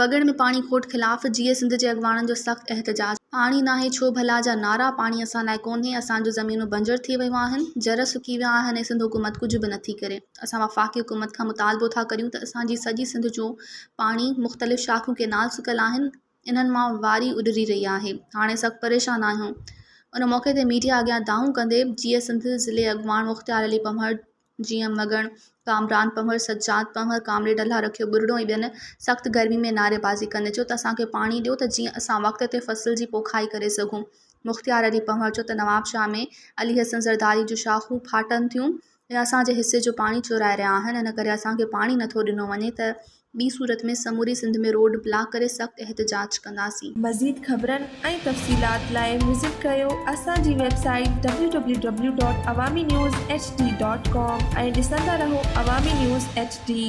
वगड़ में पाणी खोट ख़िलाफ़ जीए सिंध जे अॻवाननि जो सख़्तु एहतजाज। पाणी नाहे छो भला जा नारा, पाणी असां लाइ कोन्हे, असांजूं ज़मीनूं बंजर थी वियूं आहिनि, जर सुकी विया आहिनि ऐं सिंध हुकूमत कुझु बि नथी करे। असां वफ़ाक़ी हुकूमत खां मुतालबो था करियूं त असांजी सॼी सिंध जो पाणी मुख़्तलिफ़ शाख़ूं केनाल सुकियल आहिनि, इन्हनि मां वारी उॾरी रही आहे। हाणे सख़्तु परेशान आहियूं। उन मौक़े ते मीडिया अॻियां दाऊं कंदे जीए सिंध ज़िले अॻवान मुख़्तियार अली पंवर, जीएम मगण, कामरान पंवर, सज्जाद पंवर, कामरे डल्हा रखियो बुरड़ो ऐं ॿियनि सख़्तु गर्मी में नारेबाज़ी कंदे चयो त असांखे पाणी ॾियो त जीअं असां वक़्त ते फ़सुल जी पोखाई करे सघूं। मुख़्तियार अली पंवर चयो त नवाबशाह में अली हसन ज़रदारी जूं शाख़ूं फाटनि थियूं या असांजे हिसे जो पाणी चुराए रहिया आहिनि, इन करे असांखे पाणी नथो ॾिनो वञे त ॿी सूरत में समूरी सिंध में रोड ब्लॉक करे सख़्तु एहतजाज कंदासीं। मज़ीद ख़बरनि ऐं तफ़सीलात लाइ विज़िट कयो असांजी वेबसाइट www.awamiNewsHD.com ऐं ॾिसंदा रहो अवामी न्यूज़ HD।